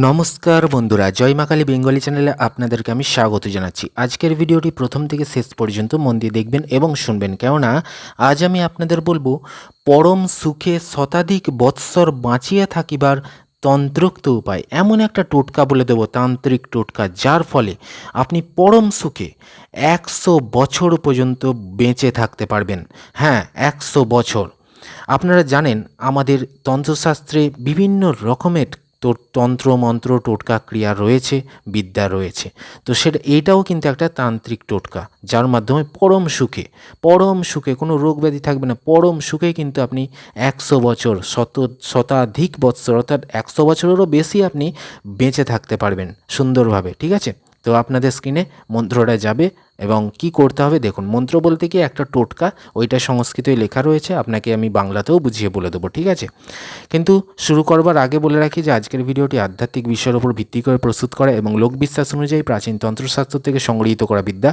নমস্কার বন্ধুরা, জয় মা কালী বেঙ্গলি চ্যানেলে আপনাদেরকে আমি স্বাগত জানাচ্ছি। আজকের ভিডিওটি প্রথম থেকে শেষ পর্যন্ত মন দিয়ে দেখবেন এবং শুনবেন, কেননা আজ আমি আপনাদের বলবো পরম সুখে শতাধিক বৎসর বাঁচিয়ে থাকিবার তন্ত্রোক্ত উপায়। এমন একটা টোটকা বলে দেবো, তান্ত্রিক টোটকা, যার ফলে আপনি পরম সুখে 100 বছর পর্যন্ত বেঁচে থাকতে পারবেন। হ্যাঁ, 100 বছর। আপনারা জানেন আমাদের তন্ত্রশাস্ত্রে বিভিন্ন রকমের তন্ত্র মন্ত্র টোটকা ক্রিয়া রয়েছে, বিদ্যা রয়েছে। তো এইটাও কিন্তু একটা তান্ত্রিক টোটকা, যার মাধ্যমে পরম সুখে কোনো রোগ ব্যাধি থাকবে না, পরম সুখে কিন্তু আপনি 100 বছর, শতাধিক বৎসর, অর্থাৎ 100 বছরেরও বেশি আপনি বেঁচে থাকতে পারবেন সুন্দরভাবে। ঠিক আছে, তো আপনাদের স্ক্রিনে মন্ত্রটা যাবে এবং কি করতে হবে দেখুন। মন্ত্র বলতে কি একটা টোটকা, ওইটা সংস্কৃতই লেখা রয়েছে, আপনাকে আমি বাংলাতেও বুঝিয়ে বলে দেবো। ঠিক আছে, কিন্তু শুরু করবার আগে বলে রাখি যে আজকের ভিডিওটি আধ্যাত্মিক বিষয়ের উপর ভিত্তি করে প্রস্তুত করা এবং লোকবিশ্বাস অনুযায়ী প্রাচীন তন্ত্রশাস্ত্র থেকে সংগৃহীত করা বিদ্যা।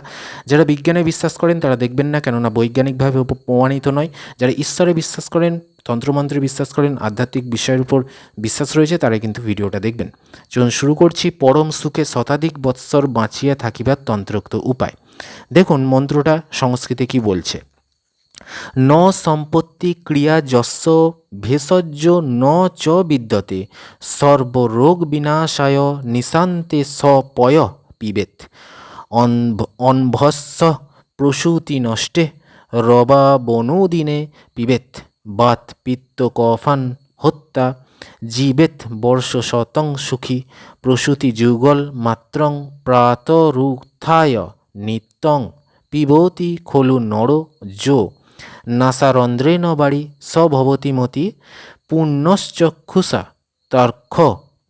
যারা বিজ্ঞানে বিশ্বাস করেন তারা দেখবেন না, কেননা বৈজ্ঞানিকভাবে প্রমাণিত নয়। যারা ঈশ্বরে বিশ্বাস করেন, তন্ত্রমন্ত্রে বিশ্বাস করেন, আধ্যাত্মিক বিষয়ের উপর বিশ্বাস রয়েছে, তারা কিন্তু ভিডিওটা দেখবেন। চলুন শুরু করছি। পরম সুখে শতাধিক বৎসর বাঁচিয়া থাকিবার তন্ত্রোক্ত উপায়। দেখুন মন্ত্রটা সংস্কৃতে কি বলছে। ন সম্পত্তি ক্রিয়া যস্য ভেষজ ন চ বিদ্যতে সর্বরোগ বিনাশায় নিশান্তে সপয় পিবেত অনভস্য প্রসূতি নষ্টে রবাবনুদিনে পিবেত বাত পিত্ত কফান হত্যা জীবেত বর্ষ শতং সুখী প্রসূতি যুগল মাত্রং প্রাতরুত্থায় নিত্যং পিবতি খলু নর যো নাসারন্ধ্রেণ বাড়ি সভবতি মতি পুণ্যশ্চক্ষুষা তর্ক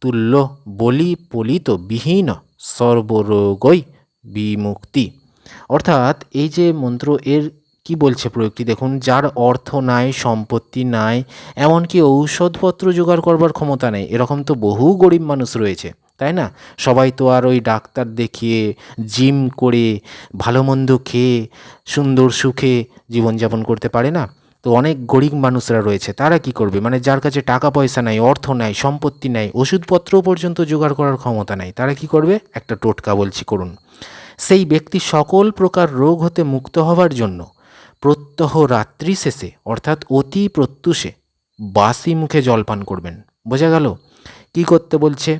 তুল্য বলি পলিত বিহীন সর্বরোগই বিমুক্তি। অর্থাৎ এই যে মন্ত্র, এর কি বলছে প্রয়োগটি দেখুন। যার অর্থ নাই, সম্পত্তি নাই, এমনকি ঔষধপত্র জোগাড় করবার ক্ষমতা নেই, এরকম তো বহু গরিব মানুষ রয়েছে, তাই না? সবাই তো আর ওই ডাক্তার দেখিয়ে, জিম করে, ভালো মন্দ খেয়ে সুন্দর সুখে জীবনযাপন করতে পারে না। তো অনেক গরিব মানুষরা রয়েছে, তারা কি করবে, মানে যার কাছে টাকা পয়সা নাই, অর্থ নাই, সম্পত্তি নাই, ওষুধপত্র পর্যন্ত জোগাড় করার ক্ষমতা নাই, তারা কি করবে? একটা টোটকা বলছি, করুন। সেই ব্যক্তি সকল প্রকার রোগ হতে মুক্ত হবার জন্য প্রত্যহ রাত্রি শেষে, অর্থাৎ অতি প্রত্যুষে, বাসি মুখে জলপান করবেন। বোঝা গেল কি করতে বলছে?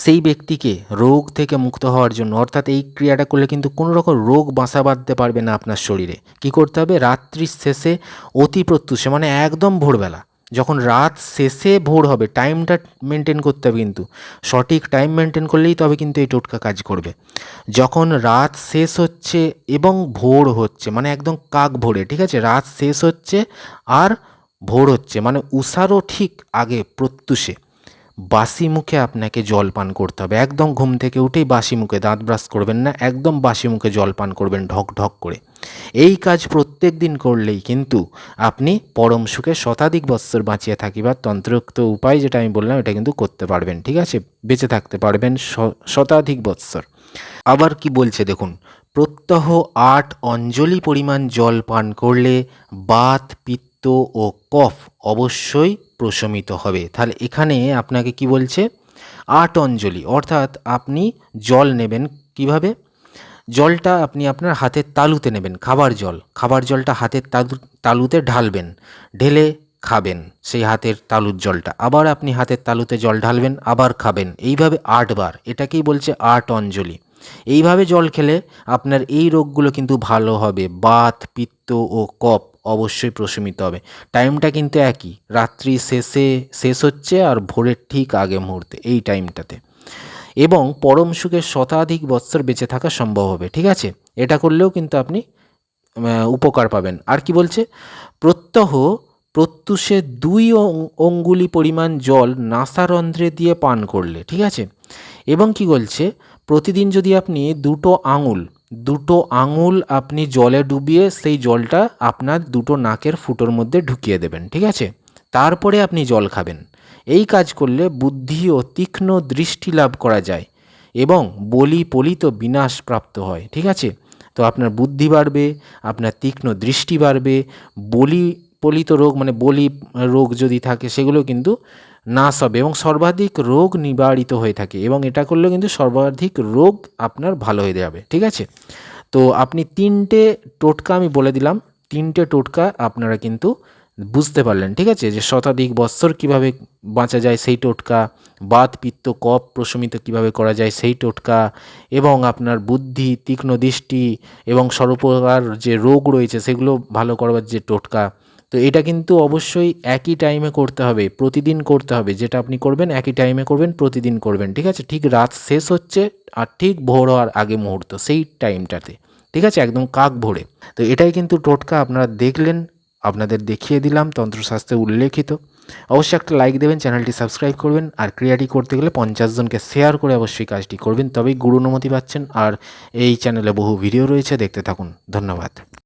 সেই ব্যক্তিকে রোগ থেকে মুক্ত হওয়ার জন্য, অর্থাৎ এই ক্রিয়াটা করলে কিন্তু কোনো রকম রোগ বাসা বাঁধতে পারবে না আপনার শরীরে। কি করতে হবে? রাত্রির শেষে অতি প্রত্যুষে, মানে একদম ভোরবেলা, যখন রাত শেষে ভোর হবে, টাইমটা মেনটেন করতে হবে, কিন্তু সঠিক টাইম মেনটেন করলেই তবে কিন্তু এই টোটকা কাজ করবে। যখন রাত শেষ হচ্ছে এবং ভোর হচ্ছে, মানে একদম কাক ভোরে, ঠিক আছে, রাত শেষ হচ্ছে আর ভোর হচ্ছে, মানে উষারও ঠিক আগে প্রত্যুষে বাসি মুখে আপনাকে জল পান করতে হবে। একদম ঘুম থেকে উঠেই বাসি মুখে, দাঁত ব্রাশ করবেন না, একদম বাসি মুখে জল পান করবেন ঢক ঢক করে। এই কাজ প্রত্যেক দিন করলেই কিন্তু আপনি পরম সুখে শতাধিক বৎসর বাঁচিয়ে থাকিবার তন্ত্রোক্ত উপায় যেটা আমি বললাম, এটা কিন্তু করতে পারবেন। ঠিক আছে, বেঁচে থাকতে পারবেন শতাধিক বৎসর। আবার কি বলছে দেখুন। প্রত্যহ 8 অঞ্জলি পরিমাণ জল পান করলে বাত পিত্ত ও কফ অবশ্যই প্রশমিত হবে। তাহলে এখানে আপনাকে কি বলছে? 8 অঞ্জলি, অর্থাৎ আপনি জল নেবেন কিভাবে? জলটা আপনি আপনার হাতের তালুতে নেবেন, খাবার জলটা হাতের তালুতে ঢালবেন, ঢেলে খাবেন সেই হাতের তালুর জলটা, আবার আপনি হাতের তালুতে জল ঢালবেন, আবার খাবেন, এইভাবে 8 বার। এটাকেই বলছে 8 অঞ্জলি। এইভাবে জল খেলে আপনার এই রোগগুলো কিন্তু ভালো হবে। বাত পিত্ত ও কফ অবশ্যই প্রশমিত হবে। টাইমটা কিন্তু একই, রাত্রি শেষ হচ্ছে আর ভোরের ঠিক আগে মুহূর্তে, এই টাইমটাতে, এবং পরম সুখে শতাধিক বৎসর বেঁচে থাকা সম্ভব হবে। ঠিক আছে, এটা করলেও কিন্তু আপনি উপকার পাবেন। আর কি বলছে? প্রত্যহ প্রত্যুষে 2 অঙ্গুলি পরিমাণ জল নাসারন্ধ্রে দিয়ে পান করলে, ঠিক আছে, এবং কি বলছে? প্রতিদিন যদি আপনি দুটো আঙুল আপনি জলে ডুবিয়ে সেই জলটা আপনার দুটো নাকের ফুটোর মধ্যে ঢুকিয়ে দেবেন, ঠিক আছে, তারপরে আপনি জল খাবেন। এই কাজ করলে বুদ্ধি ও তীক্ষ্ণ দৃষ্টি লাভ করা যায় এবং বলি পলিত বিনাশ প্রাপ্ত হয়। ঠিক আছে, তো আপনার বুদ্ধি বাড়বে, আপনার তীক্ষ্ণ দৃষ্টি বাড়বে, বলি পলিত রোগ, মানে বলি রোগ যদি থাকে সেগুলো কিন্তু নাশ হবে এবং সর্বাধিক রোগ নিবারিত হয়ে থাকে, এবং এটা করলে কিন্তু সর্বাধিক রোগ আপনার ভালো হয়ে যাবে। ঠিক আছে, তো আপনি 3টে টোটকা আমি বলে দিলাম, 3টে টোটকা আপনারা কিন্তু বুঝতে পারলেন। ঠিক আছে, যে শতাধিক বৎসর কীভাবে বাঁচা যায় সেই টোটকা, বাত পিত্ত কফ প্রশমিত কীভাবে করা যায় সেই টোটকা, এবং আপনার বুদ্ধি, তীক্ষ্ণ দৃষ্টি এবং সর্বপ্রকার যে রোগ রয়েছে সেগুলো ভালো করবার যে টোটকা। তো এটা কিন্তু অবশ্যই একই টাইমে করতে হবে, প্রতিদিন করতে হবে। যেটা আপনি করবেন একই টাইমে করবেন, প্রতিদিন করবেন। ঠিক আছে, ঠিক রাত শেষ হচ্ছে আর ঠিক ভোর হওয়ার আগে মুহূর্ত, সেই টাইমটাতে। ঠিক আছে, একদম কাক ভোরে। তো এটাই কিন্তু টোটকা, আপনারা দেখলেন, আপনাদের দেখিয়ে দিলাম তন্ত্রশাস্ত্রে উল্লেখিত। অবশ্যই একটা লাইক দেবেন, চ্যানেলটি সাবস্ক্রাইব করবেন, আর ক্রিয়াটি করতে গেলে 50 জনকে শেয়ার করে অবশ্যই কাজটি করবেন, তবেই গুরু অনুমতি পাচ্ছেন। আর এই চ্যানেলে বহু ভিডিও রয়েছে, দেখতে থাকুন। ধন্যবাদ।